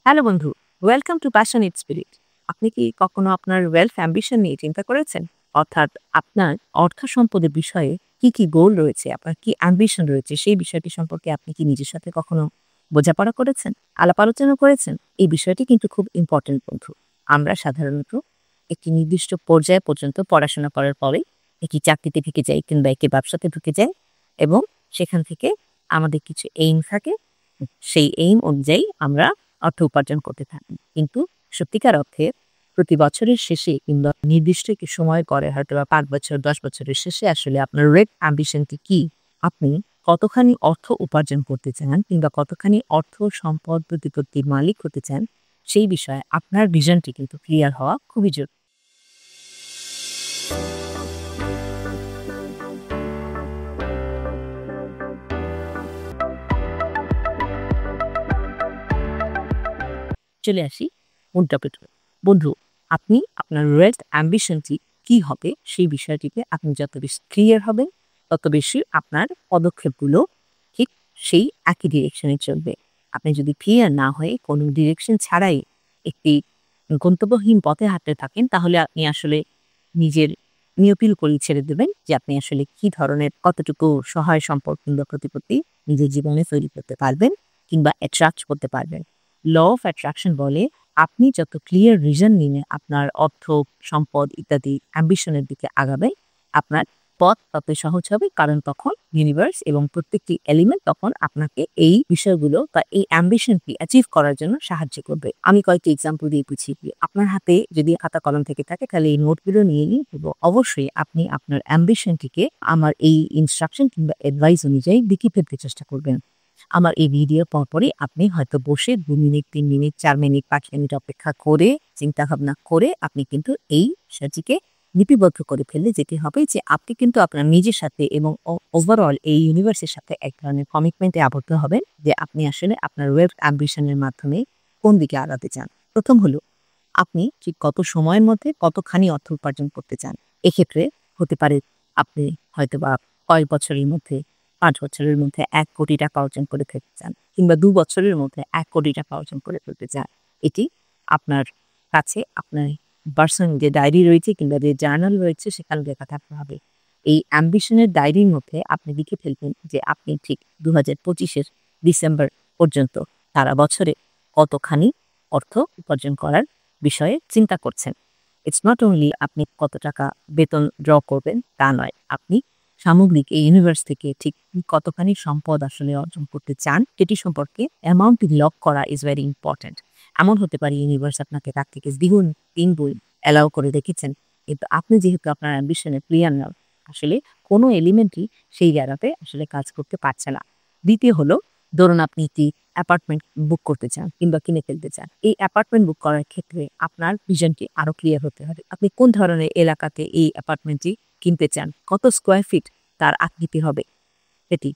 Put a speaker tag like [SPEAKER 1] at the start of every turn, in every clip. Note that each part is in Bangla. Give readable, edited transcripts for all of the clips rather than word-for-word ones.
[SPEAKER 1] হ্যালো বন্ধু, ওয়েলকাম টু প্যাশনেট স্পিরিট। আপনি কি কখনো আপনার ওয়েলথ অ্যাম্বিশন নিয়ে চিন্তা করেছেন? অর্থাৎ আপনার অর্থ সম্পদের বিষয়ে কি গোল রয়েছে, আপনার কি অ্যাম্বিশন রয়েছে সেই বিষয়টি সম্পর্কে আপনি কি নিজের সাথে কখনো বোঝাপড়া করেছেন, আলাপ আলোচনা করেছেন? এই বিষয়টি কিন্তু খুব ইম্পর্টেন্ট বন্ধু। আমরা সাধারণত একটি নির্দিষ্ট পর্যায় পর্যন্ত পড়াশোনা করার পরে একটি চাকরিতে ঢুকে যাই কিংবা একটি ব্যবসাতে ঢুকে যাই এবং সেখান থেকে আমাদের কিছু এইম থাকে। সেই এইম অনুযায়ী আমরা অর্থ উপার্জন করতে থাকি। কিন্তু সত্যিকার অর্থে প্রতি বছরের শেষে কিংবা নির্দিষ্ট একটি সময় পরে হয়তোবা ৫ বছর ১০ বছরের শেষে আসলে আপনার রেট অ্যাম্বিশনটি কি? আপনি কতখানি অর্থ উপার্জন করতে চান কিংবা কতখানি অর্থ সম্পদ প্রতিপত্তির মালিক হতে চান, সেই বিষয়ে আপনার ভিশনটি কিন্তু ক্লিয়ার হওয়া খুবই জরুরি। চলে আসি মূল টপিকে। বন্ধু, আপনি আপনার ওয়েলথ অ্যাম্বিশনটি কি হবে সেই বিষয়টিতে আপনি যত বেশি ক্লিয়ার হবেন, তত বেশি আপনার পদক্ষেপগুলো ঠিক সেই একই ডিরেকশনে চলবে। আপনি যদি ক্লিয়ার না হয়ে কোনো ডিরেকশন ছাড়াই একটি গন্তব্যহীন পথে হাঁটতে থাকেন, তাহলে আপনি আসলে নিজের নিয়তির উপরই ছেড়ে দেবেন যে আপনি আসলে কি ধরনের কতটুকু সহায় সম্পদ কিংবা প্রতিপত্তি নিজের জীবনে তৈরি করতে পারবেন কিংবা অ্যাট্রাক্ট করতে পারবেন। ল অফ অ্যাট্রাকশন বলে, আপনি যত ক্লিয়ার রিজন নিয়ে আপনার অর্থ, সম্পদ ইত্যাদি অ্যাম্বিশনের দিকে আগাবেন, আপনার পথ তত সহজ হবে। কারণ তখন ইউনিভার্স এবং প্রত্যেকটি এলিমেন্ট তখন আপনাকে এই বিষয়গুলো বা এই অ্যাম্বিশনটি অ্যাচিভ করার জন্য সাহায্য করবে। আমি কয়েকটি এক্সাম্পল দিয়ে বুঝিয়ে দিই। আপনার হাতে যদি খাতা কলম থেকে থাকে তাহলে এই নোটগুলো নিয়ে নিন এবং অবশ্যই আপনি আপনার অ্যাম্বিশনটিকে আমার এই ইনস্ট্রাকশন কিংবা অ্যাডভাইস অনুযায়ী লিখে ফেলতে চেষ্টা করবেন। আমার এই ভিডিও পরপরই আপনি হয়তো বসে ২ মিনিট, ৩ মিনিট, ৪ মিনিট, ৫ মিনিট অপেক্ষা করে চিন্তাভাবনা করে আপনি কিন্তু এই বিষয়টিকে লিপিবদ্ধ করে ফেললে যেটি হবে যে আপনি কিন্তু আপনার নিজের সাথে এবং ওভারঅল এই ইউনিভার্সের সাথে এক ধরনের কমিটমেন্টে আবদ্ধ হবেন যে আপনি আসলে আপনার ওয়েলথ অ্যাম্বিশনের মাধ্যমে কোন দিকে আগাতে চান। প্রথম হলো, আপনি ঠিক কত সময়ের মধ্যে কতখানি অর্থ উপার্জন করতে চান। এক্ষেত্রে হতে পারে আপনি হয়তোবা কয়েক বছরের মধ্যে, ৫ বছরের মধ্যে ৳১,০০,০০,০০০ অর্জন করে ফেলতে চান কিংবা ২ বছরের মধ্যে ৳১,০০,০০,০০০ অর্জন করে ফেলতে চান। এটি আপনার কাছে আপনার পার্সোনাল যে ডায়েরি রয়েছে কিংবা যে জার্নাল রয়েছে সেখানে লেখা থাকতে হবে। এই অ্যাম্বিশনের ডায়েরির মধ্যে আপনি লিখে ফেলবেন যে আপনি ঠিক ২০২৫ এর ডিসেম্বর পর্যন্ত সারা বছরে কতখানি অর্থ উপার্জন করার বিষয়ে চিন্তা করছেন। ইটস নট অনলি আপনি কত টাকা বেতন ড্র করবেন তা নয়। আপনি সামগ্রিক এই ইউনিভার্স থেকে ঠিক কতখানি সম্পদ আসলে অর্জন করতে চান সেটি সম্পর্কে অ্যামাউন্টটি লক করা ইজ ভেরি ইম্পর্ট্যান্ট। এমন হতে পারে ইউনিভার্স আপনাকে তার থেকে দ্বিগুণ ৩ গুণ অ্যালাউ করে রেখেছেন। কিন্তু আপনি যেহেতু আপনার অ্যাম্বিশনে ক্লিয়ার নন, আসলে কোনো এলিমেন্টই সেই জায়গাতে আসলে কাজ করতে পারছে না। দ্বিতীয় হলো, ধরুন আপনি একটি অ্যাপার্টমেন্ট বুক করতে চান কিংবা কিনে ফেলতে চান। এই অ্যাপার্টমেন্ট বুক করার ক্ষেত্রে আপনার ভিশনটি আরো ক্লিয়ার হতে হবে। আপনি কোন ধরনের এলাকাতে এই অ্যাপার্টমেন্টটি কিনতে চান? কত স্কোয়ার ফিট তার আকৃতি হবে সেটি?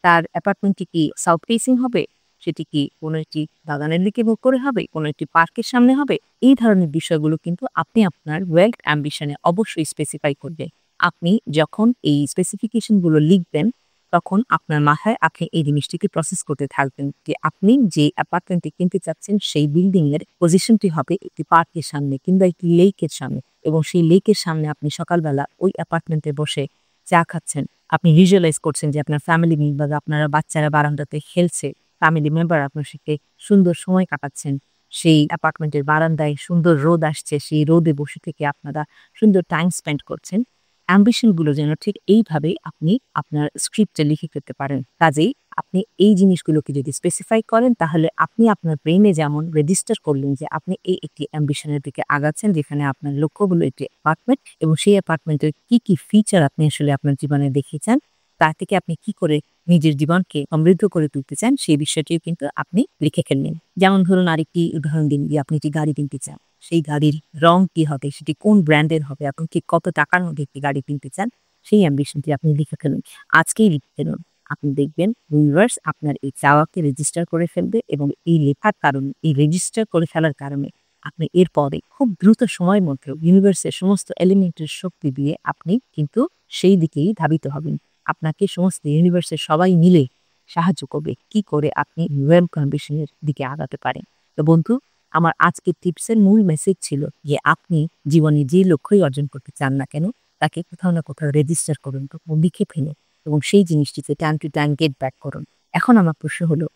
[SPEAKER 1] তার অ্যাপার্টমেন্টটি কি সাউথ ফেসিং হবে? সেটি কি কোনো একটি বাগানের দিকে মুখ করে হবে? কোনো একটি পার্কের সামনে হবে? এই ধরনের বিষয়গুলো কিন্তু আপনি আপনার ওয়েলথ অ্যাম্বিশনে অবশ্যই স্পেসিফাই করবেন। আপনি যখন এই স্পেসিফিকেশন গুলো লিখবেন, তখন আপনার মাথায় আপনি এই জিনিসটিকে প্রসেস করতে থাকবেন যে আপনি যে অ্যাপার্টমেন্টটি কিনতে চাচ্ছেন সেই বিল্ডিং এর পজিশনটি হবে একটি পার্কের সামনে কিংবা একটি লেকের সামনে এবং সেই লেকের সামনে আপনি সকালবেলা ওই অ্যাপার্টমেন্টে বসে চা খাচ্ছেন। আপনি ভিজুয়ালাইজ করছেন যে আপনার ফ্যামিলি মেম্বার, আপনারা বাচ্চারা বারান্দাতে খেলছে, ফ্যামিলি মেম্বার আপনার সাথে সুন্দর সময় কাটাচ্ছেন। সেই অ্যাপার্টমেন্টের বারান্দায় সুন্দর রোদ আসছে, সেই রোদে বসে থেকে আপনারা সুন্দর টাইম স্পেন্ড করছেন। অ্যাম্বিশন গুলো যেন ঠিক এইভাবেই আপনি আপনার স্ক্রিপ্টে লিখে ফেলতে পারেন। কাজেই আপনি এই জিনিসগুলোকে যদি স্পেসিফাই করেন, তাহলে আপনি আপনার ব্রেইনে যেমন রেজিস্টার করলেন যে আপনি এই একটি অ্যাম্বিশনের দিকে আগাচ্ছেন, যেখানে আপনার লক্ষ্য হলো একটি অ্যাপার্টমেন্ট এবং সেই অ্যাপার্টমেন্টের কি ফিচার আপনি আসলে আপনার জীবনে দেখতে চান, তা থেকে আপনি কি করে নিজের জীবনকে সমৃদ্ধ করে তুলতে চান, সেই বিষয়টিও কিন্তু আপনি লিখে ফেললেন। যেমন ধরুন, আরেকটি উদাহরণ দিন যে আপনি একটি গাড়ি কিনতে চান। সেই গাড়ির রং কি হবে, সেটি কোন ব্র্যান্ডের হবে, আপনি ঠিক কত টাকার মধ্যে একটি গাড়ি কিনতে চান, সেই অ্যাম্বিশনটি আপনি লিখে ফেলুন। আজকেই লিখে ফেলুন। আপনি দেখবেন ইউনিভার্স আপনার এই চাওয়াকে রেজিস্টার করে ফেলবে এবং এই লেখার কারণে, এই রেজিস্টার করে ফেলার কারণে আপনি এরপরে খুব দ্রুত সময়ের মধ্যে ইউনিভার্সের সমস্ত এলিমেন্টের শক্তি দিয়ে আপনি কিন্তু সেই দিকেই ধাবিত হবেন। আপনাকে সমস্ত ইউনিভার্সের সবাই মিলে সাহায্য করবে কি করে আপনি ওয়েলথ অ্যাম্বিশনের দিকে আগাতে পারেন। তো বন্ধু, আমার আজকের টিপসের মূল মেসেজ ছিল যে আপনি জীবনে যে লক্ষ্যই অর্জন করতে চান না কেন, তাকে কোথাও না কোথাও রেজিস্টার করুন, তখন লিখে ফেলুন এবং সেই জিনিসটিতে time to time get back করুন। এখন আমার প্রশ্ন হলো,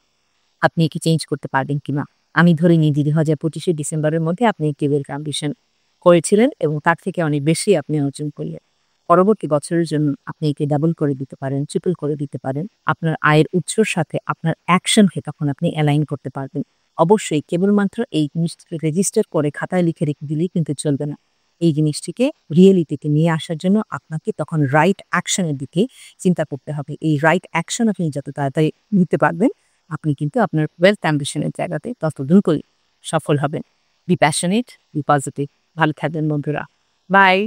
[SPEAKER 1] আপনি কি চেঞ্জ করতে পারবেন কিনা? আমি ধরে নিই ২০২৫ ডিসেম্বরের মধ্যে আপনি একটি ওয়েলথ অ্যাম্বিশন করেছিলেন এবং তার থেকে অনেক বেশি আপনি অর্জন করলেন। পরবর্তী বছরের জন্য আপনি একে ডাবল করে দিতে পারেন, ট্রিপল করে দিতে পারেন। আপনার আয়ের উৎসর সাথে আপনার অ্যাকশনকে তখন আপনি অ্যালাইন করতে পারবেন। অবশ্যই কেবলমাত্র এই জিনিসটিকে রেজিস্টার করে খাতায় লিখে রেখে দিলেই কিন্তু চলবে না। এই জিনিসটিকে রিয়েলিটিতে নিয়ে আসার জন্য আপনাকে তখন রাইট অ্যাকশনের দিকে চিন্তা করতে হবে। এই রাইট অ্যাকশন আপনি যত তাড়াতাড়ি নিতে পারবেন, আপনি কিন্তু আপনার ওয়েলথ অ্যাম্বিশনের জায়গাতে তত দ্রুতই সফল হবেন। Be passionate, be positive. ভালো থাকবেন বন্ধুরা। বাই।